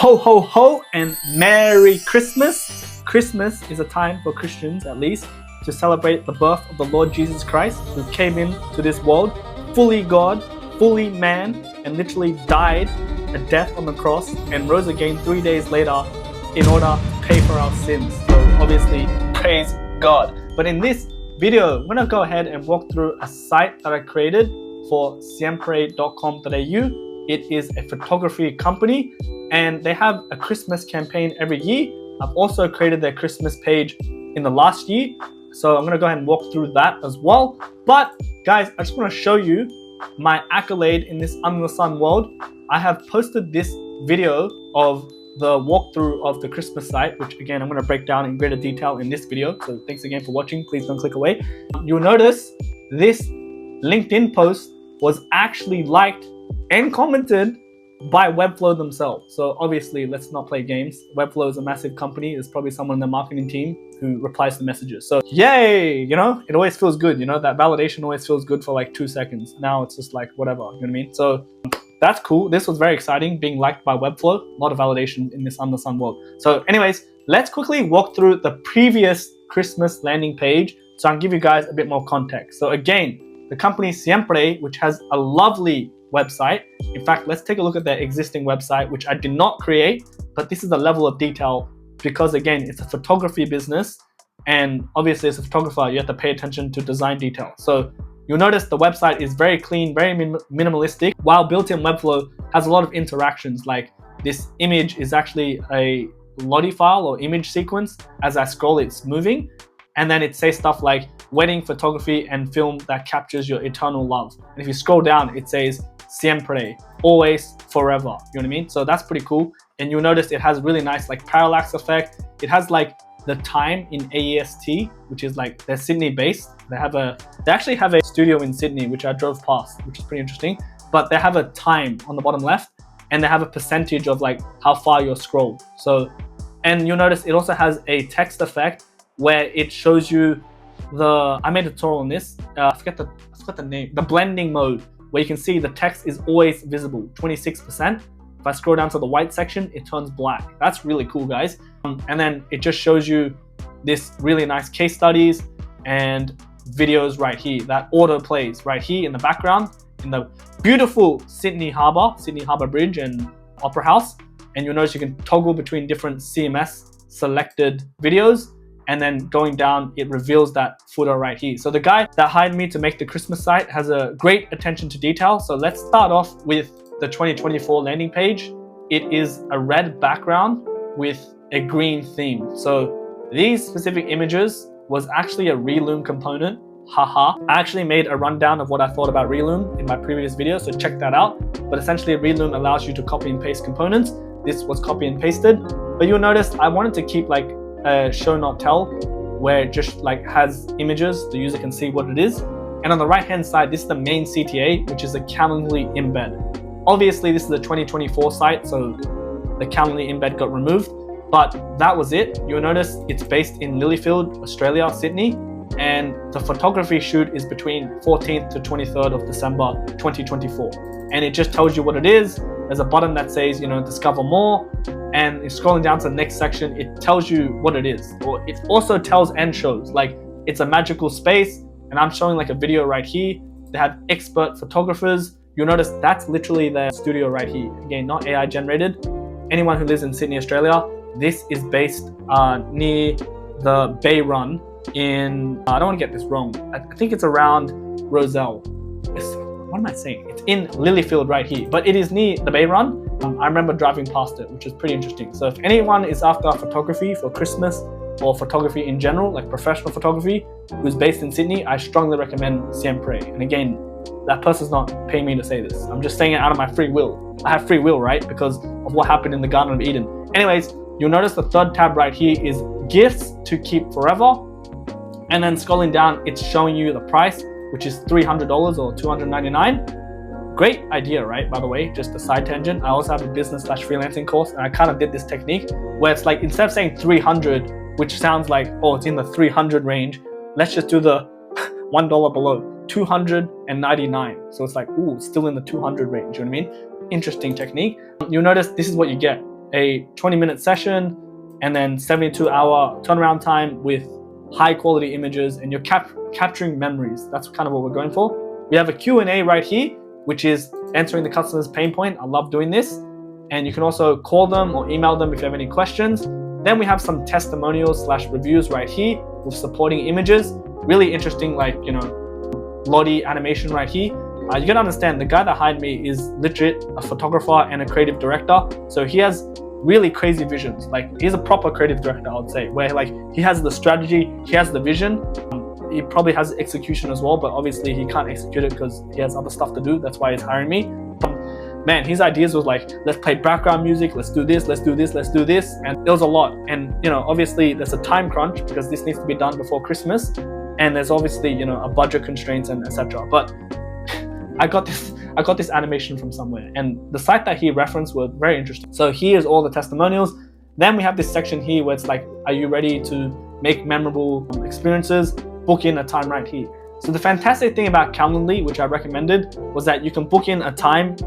Ho ho ho and Merry Christmas. Christmas is a time for Christians, at least, to celebrate the birth of the Lord Jesus Christ, who came into this world fully God, fully man, and literally died a death on the cross and rose again 3 days later in order to pay for our sins. So obviously, praise God. But in this video, I'm going to go ahead and walk through a site that I created for siempre.com.au. It is a photography company and they have a Christmas campaign every year. I've also created their Christmas page in the last year, so I'm going to go ahead and walk through that as well. But guys, I just want to show you my accolade in this under the sun world. I have posted this video of the walkthrough of the Christmas site, which again I'm going to break down in greater detail in this video, so thanks again for watching. Please don't click away. You'll notice this LinkedIn post was actually liked and commented by Webflow themselves. So obviously, let's not play games. Webflow is a massive company. There's probably someone in the marketing team who replies to messages. So yay, it always feels good. That validation always feels good for like 2 seconds. Now it's just like whatever, you know what I mean? So that's cool. This was very exciting, being liked by Webflow. A lot of validation in this under the sun world. So anyways, let's quickly walk through the previous Christmas landing page so I can give you guys a bit more context. So again, the company Siempre, which has a lovely website. In fact, let's take a look at their existing website, which I did not create, but this is the level of detail because again, it's a photography business, and obviously as a photographer, you have to pay attention to design detail. So you'll notice the website is very clean, very minimalistic, while built-in Webflow has a lot of interactions. Like this image is actually a Lottie file or image sequence. As I scroll, it's moving. And then it says stuff like wedding photography and film that captures your eternal love. And if you scroll down, it says siempre, always, forever. You know what I mean? So that's pretty cool. And you'll notice it has really nice like parallax effect. It has like the time in AEST, which is like they're Sydney based. They actually have a studio in Sydney, which I drove past, which is pretty interesting. But they have a time on the bottom left, and they have a percentage of like how far you're scrolled. So, and you'll notice it also has a text effect where it shows you I made a tutorial on this. I forgot the name. The blending mode, where you can see the text is always visible, 26%. If I scroll down to the white section, it turns black. That's really cool, guys. And then it just shows you this really nice case studies and videos right here. That auto plays right here in the background in the beautiful Sydney Harbour Bridge and Opera House. And you'll notice you can toggle between different CMS selected videos. And then going down, it reveals that footer right here. So the guy that hired me to make the Christmas site has a great attention to detail. So let's start off with the 2024 landing page. It is a red background with a green theme. So these specific images was actually a Reloom component. Haha. I actually made a rundown of what I thought about Reloom in my previous video, so check that out. But essentially Reloom allows you to copy and paste components. This was copy and pasted. But you'll notice I wanted to keep like a show not tell, where it just like has images, the user can see what it is. And on the right hand side, this is the main CTA, which is a Calendly embed. Obviously this is a 2024 site, so the Calendly embed got removed, but that was it. You'll notice it's based in Lilyfield, Australia, Sydney, and the photography shoot is between 14th to 23rd of December 2024. And it just tells you what it is. There's a button that says, discover more. And scrolling down to the next section, it tells you what it is. Or it also tells and shows, like it's a magical space. And I'm showing like a video right here. They have expert photographers. You'll notice that's literally their studio right here. Again, not AI generated. Anyone who lives in Sydney, Australia, this is based near the Bay Run in, I don't want to get this wrong. I think it's around Roselle. What am I saying? It's in Lilyfield right here, but it is near the Bay Run. I remember driving past it, which is pretty interesting. So if anyone is after photography for Christmas or photography in general, like professional photography, who's based in Sydney, I strongly recommend Siempre. And again, that person's not paying me to say this. I'm just saying it out of my free will. I have free will, right? Because of what happened in the Garden of Eden. Anyways, you'll notice the third tab right here is gifts to keep forever. And then scrolling down, it's showing you the price, which is $300 or $299. Great idea, right? By the way, just a side tangent. I also have a business/freelancing course, and I kind of did this technique where it's like, instead of saying 300, which sounds like, oh, it's in the 300 range, let's just do the $1 below, 299. So it's like, ooh, still in the 200 range. You know what I mean? Interesting technique. You'll notice this is what you get. a 20-minute session and then 72-hour turnaround time with high quality images, and you're capturing memories. That's kind of what we're going for. We have a Q&A right here, which is answering the customer's pain point. I love doing this. And you can also call them or email them if you have any questions. Then we have some testimonials / reviews right here with supporting images. Really interesting, like, Lottie animation right here. You gotta understand, the guy that hired me is legit a photographer and a creative director. So he has really crazy visions. Like, he's a proper creative director, I would say, where like he has the strategy, he has the vision. He probably has execution as well, but obviously he can't execute it because he has other stuff to do. That's why he's hiring me. Man, his ideas was like, let's play background music, let's do this, let's do this, let's do this. And it was a lot. And obviously there's a time crunch because this needs to be done before Christmas. And there's obviously, a budget constraints and etc. But I got this animation from somewhere, and the site that he referenced was very interesting. So here's all the testimonials. Then we have this section here where it's like, are you ready to make memorable experiences? Book in a time right here. So the fantastic thing about Calendly, which I recommended, was that you can book in a time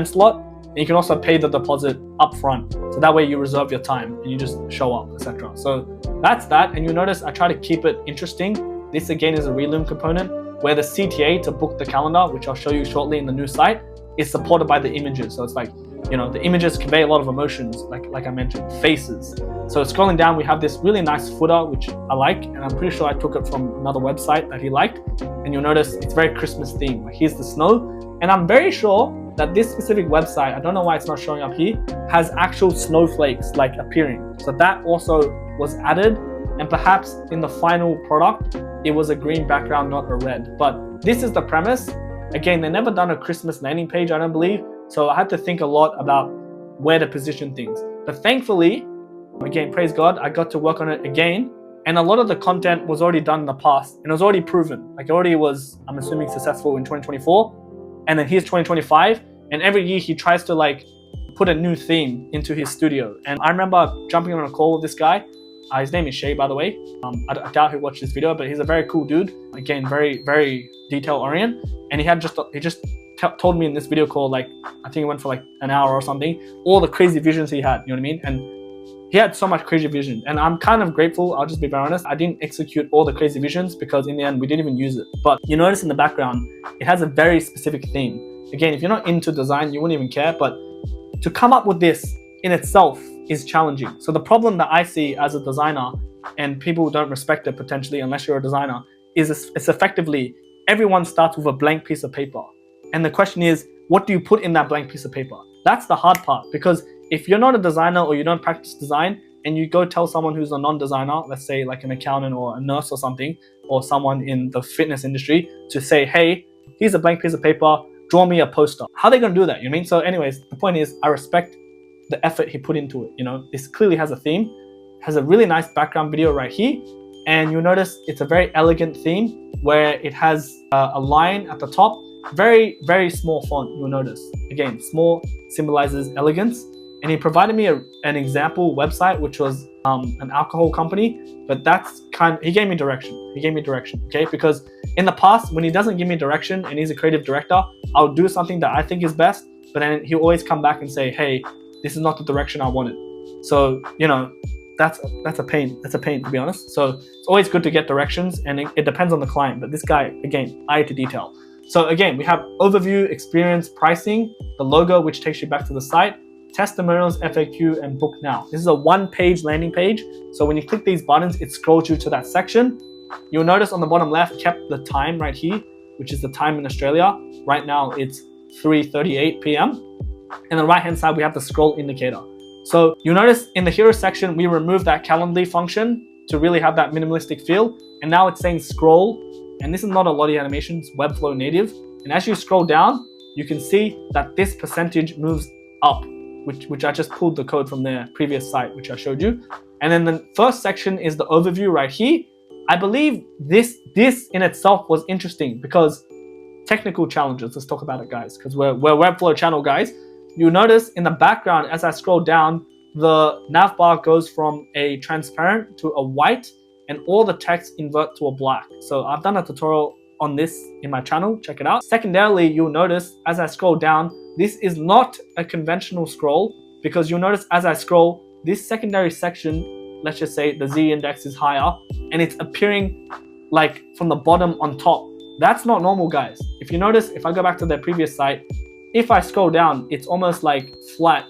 slot, and you can also pay the deposit up front. So that way you reserve your time and you just show up, etc. So that's that. And you'll notice I try to keep it interesting. This again is a Reloom component where the CTA to book the calendar, which I'll show you shortly in the new site, is supported by the images. So it's like, the images convey a lot of emotions, like I mentioned, faces. So scrolling down, we have this really nice footer, which I like, and I'm pretty sure I took it from another website that he liked. And you'll notice it's very Christmas themed. Like, here's the snow, and I'm very sure that this specific website, I don't know why it's not showing up here, has actual snowflakes like appearing. So that also was added, and perhaps in the final product, it was a green background, not a red. But this is the premise. Again, they've never done a Christmas landing page, I don't believe. So I had to think a lot about where to position things. But thankfully, again, praise God, I got to work on it again. And a lot of the content was already done in the past, and it was already proven. Like, it already was, I'm assuming, successful in 2024. And then here's 2025. And every year he tries to like put a new theme into his studio. And I remember jumping on a call with this guy. His name is Shay, by the way. I doubt he'll watch this video, but he's a very cool dude. Again, very, very detail oriented. And he just told me in this video call, like, I think it went for like an hour or something, all the crazy visions he had, you know what I mean? And he had so much crazy vision. And I'm kind of grateful, I'll just be very honest, I didn't execute all the crazy visions because in the end, we didn't even use it. But you notice in the background, it has a very specific theme. Again, if you're not into design, you wouldn't even care, but to come up with this in itself is challenging. So the problem that I see as a designer, and people who don't respect it potentially unless you're a designer, is it's effectively everyone starts with a blank piece of paper. And the question is, what do you put in that blank piece of paper? That's the hard part, because if you're not a designer or you don't practice design and you go tell someone who's a non-designer, let's say like an accountant or a nurse or something, or someone in the fitness industry, to say, hey, here's a blank piece of paper, draw me a poster. How are they gonna do that? You know what I mean? So anyways, the point is, I respect the effort he put into it. This clearly has a theme, has a really nice background video right here. And you'll notice it's a very elegant theme where it has a line at the top, very, very small font, you'll notice. Again, small symbolizes elegance. And he provided me an example website, which was an alcohol company, but he gave me direction, okay? Because in the past, when he doesn't give me direction and he's a creative director, I'll do something that I think is best, but then he'll always come back and say, hey, this is not the direction I wanted. So, that's a pain. That's a pain, to be honest. So it's always good to get directions, and it depends on the client. But this guy, again, eye to detail. So again, we have overview, experience, pricing, the logo, which takes you back to the site, testimonials, FAQ, and book now. This is a one-page landing page. So when you click these buttons, it scrolls you to that section. You'll notice on the bottom left, kept the time right here, which is the time in Australia. Right now, it's 3:38 p.m. And on the right-hand side, we have the scroll indicator. So you'll notice in the hero section, we removed that Calendly function to really have that minimalistic feel. And now it's saying scroll. And this is not a Lottie animation, it's Webflow native. And as you scroll down, you can see that this percentage moves up, which I just pulled the code from the previous site, which I showed you. And then the first section is the overview right here. I believe this in itself was interesting because technical challenges. Let's talk about it, guys, because we're Webflow channel guys. You'll notice in the background, as I scroll down, the nav bar goes from a transparent to a white, and all the text invert to a black. So I've done a tutorial on this in my channel, check it out. Secondarily, you'll notice as I scroll down, this is not a conventional scroll because you'll notice as I scroll, this secondary section, let's just say the Z index is higher, and it's appearing like from the bottom on top. That's not normal, guys. If you notice, if I go back to their previous site, if I scroll down, it's almost like flat,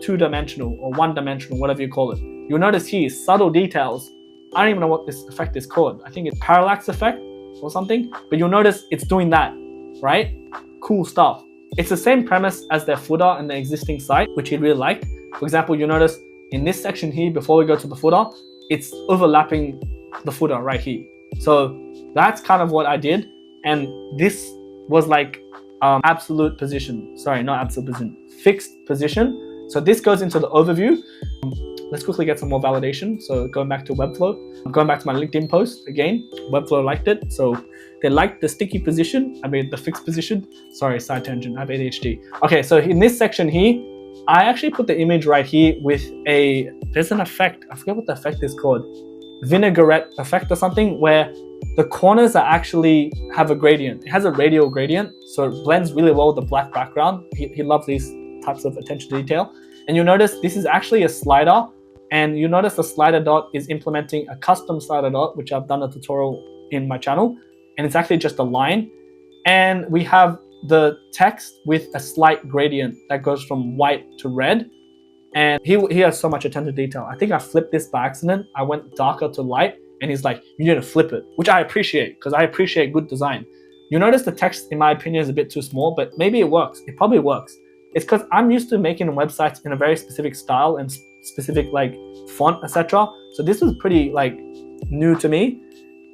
two-dimensional or one-dimensional, whatever you call it. You'll notice here, subtle details. I don't even know what this effect is called. I think it's parallax effect or something, but you'll notice it's doing that, right? Cool stuff. It's the same premise as their footer and the existing site, which he really liked. For example, you'll notice in this section here, before we go to the footer, it's overlapping the footer right here. So that's kind of what I did. And this was like absolute position. Sorry, not absolute position, fixed position. So this goes into the overview. Let's quickly get some more validation. So going back to Webflow, I'm going back to my LinkedIn post again. Webflow liked it. So they liked the sticky position. I mean, the fixed position. Sorry, side tangent. I have ADHD. Okay, so in this section here, I actually put the image right here with there's an effect. I forget what the effect is called. Vinaigrette effect or something, where the corners are actually have a gradient. It has a radial gradient, so it blends really well with the black background. He loves these types of attention to detail. And you'll notice this is actually a slider, and you notice the slider dot is implementing a custom slider dot, which I've done a tutorial in my channel, and it's actually just a line. And we have the text with a slight gradient that goes from white to red. And he has so much attention to detail. I think I flipped this by accident. I went darker to light, and he's like, you need to flip it, which I appreciate, because I appreciate good design. You notice the text, in my opinion, is a bit too small, but maybe it works. It probably works. It's because I'm used to making websites in a very specific style and specific like font, etc. So this was pretty like new to me,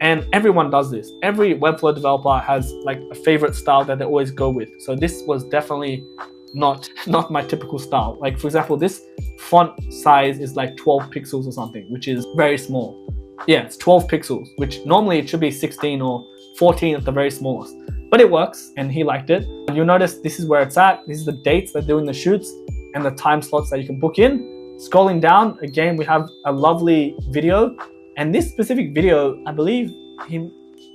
and everyone does this. Every Webflow developer has like a favorite style that they always go with. So this was definitely not my typical style. Like for example, this font size is like 12 pixels or something, which is very small. Yeah, it's 12 pixels, which normally it should be 16 or 14 at the very smallest. But it works, and he liked it. And you'll notice this is where it's at. This is the dates they're doing the shoots and the time slots that you can book in. Scrolling down, again, we have a lovely video. And this specific video, I believe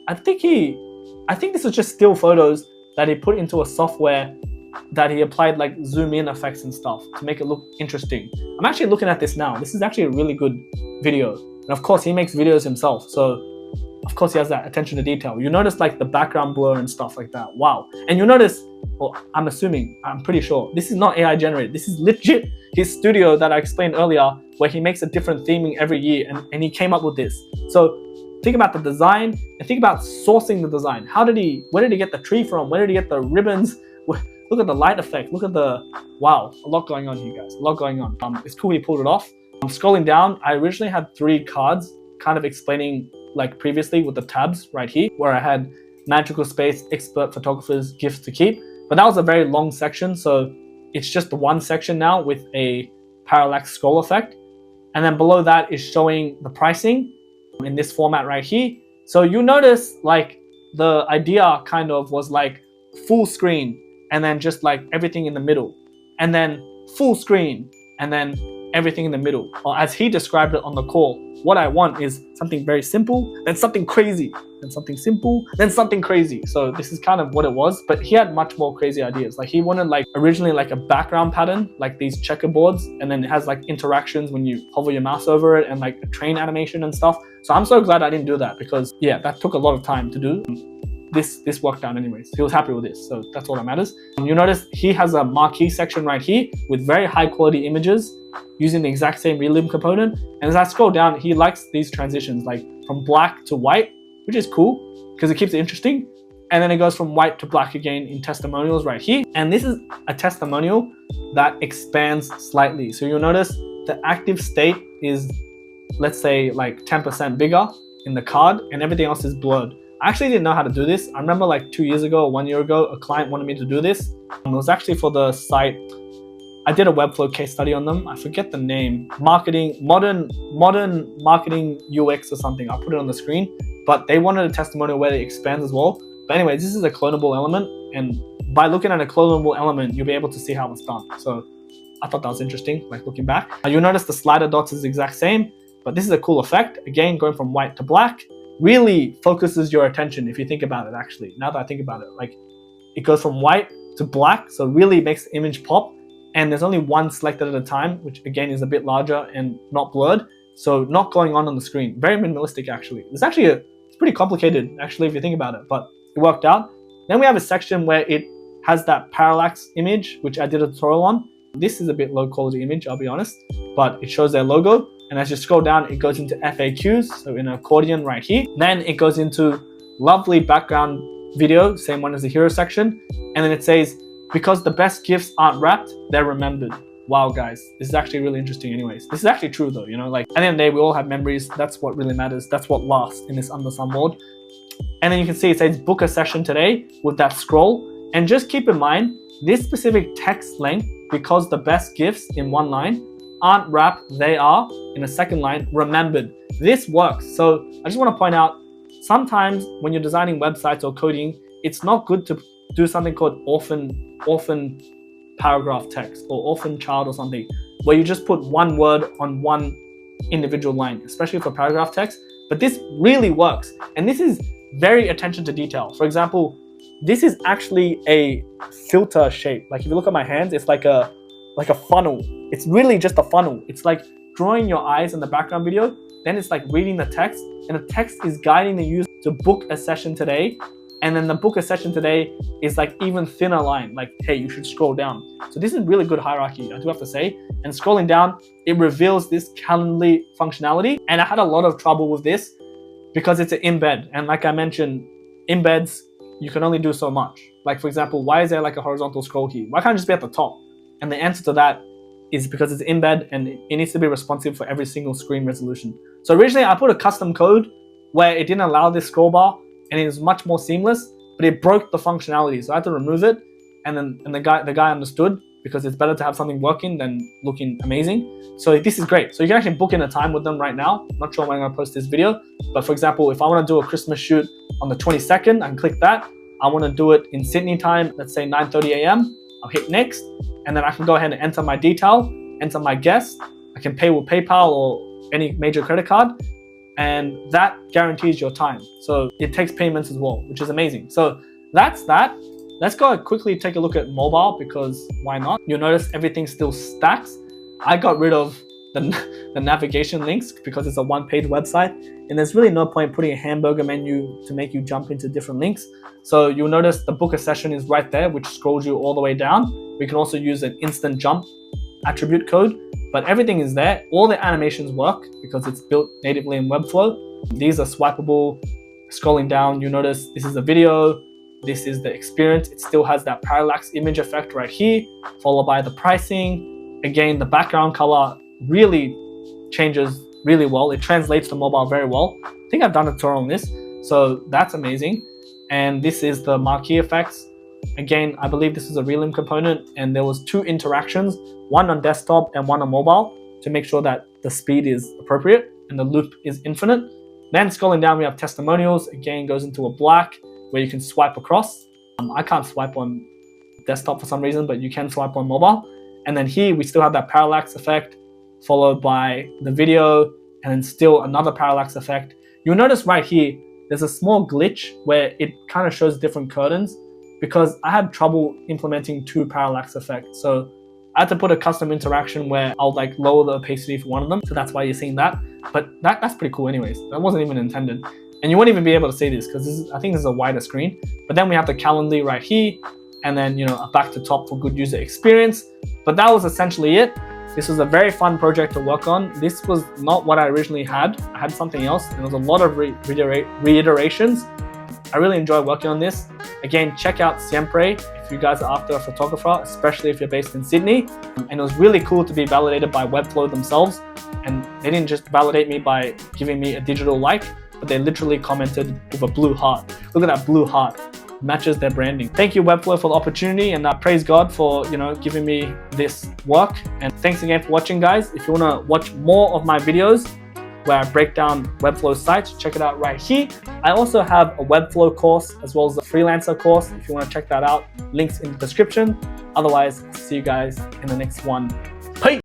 I think this is just still photos that he put into a software that he applied like zoom in effects and stuff to make it look interesting. I'm actually looking at this now. This is actually a really good video. And of course, he makes videos himself. So of course he has that attention to detail. You notice like the background blur and stuff like that. Wow. And you'll notice, well, I'm pretty sure, this is not AI generated. This is legit his studio that I explained earlier, where he makes a different theming every year, and he came up with this. So think about the design and think about sourcing the design. Where did he get the tree from? Where did he get the ribbons? Look at the light effect. Look at wow, a lot going on here, guys. A lot going on. It's cool he pulled it off. I'm scrolling down. I originally had 3 cards kind of explaining like previously with the tabs right here, where I had magical space, expert photographers, gifts to keep. But that was a very long section, so it's just the one section now with a parallax scroll effect. And then below that is showing the pricing in this format right here. So you notice like the idea kind of was like full screen and then just like everything in the middle, and then full screen and then everything in the middle. Or as he described it on the call, what I want is something very simple, then something crazy, then something simple, then something crazy. So this is kind of what it was, but he had much more crazy ideas. Like he wanted like originally like a background pattern, like these checkerboards, and then it has like interactions when you hover your mouse over it and like a train animation and stuff. So I'm so glad I didn't do that, because yeah, that took a lot of time to do. This worked out anyways. He was happy with this, so that's all that matters. You notice he has a marquee section right here with very high quality images using the exact same reloom component. And as I scroll down, he likes these transitions, like from black to white, which is cool because it keeps it interesting. And then it goes from white to black again in testimonials right here. And this is a testimonial that expands slightly. So you'll notice the active state is, let's say, like 10% bigger in the card, and everything else is blurred. I actually didn't know how to do this. I remember like 2 years ago or 1 year ago, a client wanted me to do this. It was actually for the site. I did a Webflow case study on them. I forget the name. Modern marketing UX or something. I'll put it on the screen. But they wanted a testimonial where it expands as well. But anyways, this is a clonable element. And by looking at a clonable element, you'll be able to see how it's done. So I thought that was interesting, like looking back. You'll notice the slider dots is the exact same, but this is a cool effect. Again, going from white to black really focuses your attention if you think about it actually. Now that I think about it, like it goes from white to black, so really makes the image pop. and there's only one selected at a time, which again is a bit larger and not blurred. So not going on the screen. Very minimalistic actually. It's pretty complicated actually if you think about it, but it worked out. Then we have a section where it has that parallax image, which I did a tutorial on. This is a bit low quality image, I'll be honest, but it shows their logo. And as you scroll down, it goes into FAQs, so in an accordion right here. Then it goes into lovely background video, same one as the hero section. And then it says, because the best gifts aren't wrapped, they're remembered. Wow, guys, this is actually really interesting anyways. This is actually true though, like at the end of the day, we all have memories. That's what really matters. That's what lasts in this under some world. And then you can see it says book a session today with that scroll. And just keep in mind, this specific text length, because the best gifts in one line aren't wrapped, they are in a second line remembered. This works. So I just want to point out, sometimes when you're designing websites or coding, it's not good to do something called orphan paragraph text or orphan child or something, where you just put one word on one individual line, especially for paragraph text. But this really works, and this is very attention to detail. For example, this is actually a filter shape. Like if you look at my hands, it's like a funnel. It's really just a funnel. It's like drawing your eyes in the background video, then it's like reading the text, and the text is guiding the user to book a session today. And then the book a session today is like even thinner line, like, hey, you should scroll down. So this is really good hierarchy, I do have to say. And scrolling down, it reveals this Calendly functionality. And I had a lot of trouble with this because it's an embed. And like I mentioned, embeds, you can only do so much. Like for example, why is there like a horizontal scroll key? Why can't it just be at the top? And the answer to that is because it's embed and it needs to be responsive for every single screen resolution. So originally I put a custom code where it didn't allow this scroll bar, and it was much more seamless, but it broke the functionality. So I had to remove it, and the guy understood, because it's better to have something working than looking amazing. So this is great. So you can actually book in a time with them right now. I'm not sure when I'm gonna post this video, but for example, if I wanna do a Christmas shoot on the 22nd, I can click that. I wanna do it in Sydney time, let's say 9:30 a.m. I'll hit next, and then I can go ahead and enter my detail, enter my guest. I can pay with PayPal or any major credit card, and that guarantees your time. So it takes payments as well, which is amazing. So that's that. Let's go quickly take a look at mobile, because why not? You'll notice everything still stacks. I got rid of the navigation links because it's a one-page website, and there's really no point putting a hamburger menu to make you jump into different links. So you'll notice the book a session is right there, which scrolls you all the way down. We can also use an instant jump attribute code, but everything is there. All the animations work because it's built natively in Webflow. These are swipeable. Scrolling down, you notice this is a video, this is the experience. It still has that parallax image effect right here, followed by the pricing. Again, the background color really changes really well. It translates to mobile very well. I think I've done a tutorial on this, so that's amazing. And this is the marquee effects. Again, I believe this is a Relim component, and there was 2 interactions, one on desktop and one on mobile, to make sure that the speed is appropriate and the loop is infinite. Then scrolling down, we have testimonials. Again, goes into a black where you can swipe across. I can't swipe on desktop for some reason, but you can swipe on mobile. And then here we still have that parallax effect, followed by the video, and then still another parallax effect. You'll notice right here, there's a small glitch where it kind of shows different curtains, because I had trouble implementing 2 parallax effects. So I had to put a custom interaction where I'll like lower the opacity for one of them. So that's why you're seeing that. But that's pretty cool anyways. That wasn't even intended. And you won't even be able to see this because I think this is a wider screen. But then we have the Calendly right here, and then, a back to top for good user experience. But that was essentially it. This was a very fun project to work on. This was not what I originally had. I had something else, and there was a lot of reiterations. I really enjoyed working on this. Again, check out Siempre if you guys are after a photographer, especially if you're based in Sydney. And it was really cool to be validated by Webflow themselves. And they didn't just validate me by giving me a digital like, but they literally commented with a blue heart. Look at that blue heart. Matches their branding. Thank you, Webflow, for the opportunity, and praise God for giving me this work. And thanks again for watching, guys. If you want to watch more of my videos where I break down Webflow sites, check it out right here. I also have a Webflow course as well as a freelancer course. If you want to check that out, links in the description. Otherwise, see you guys in the next one.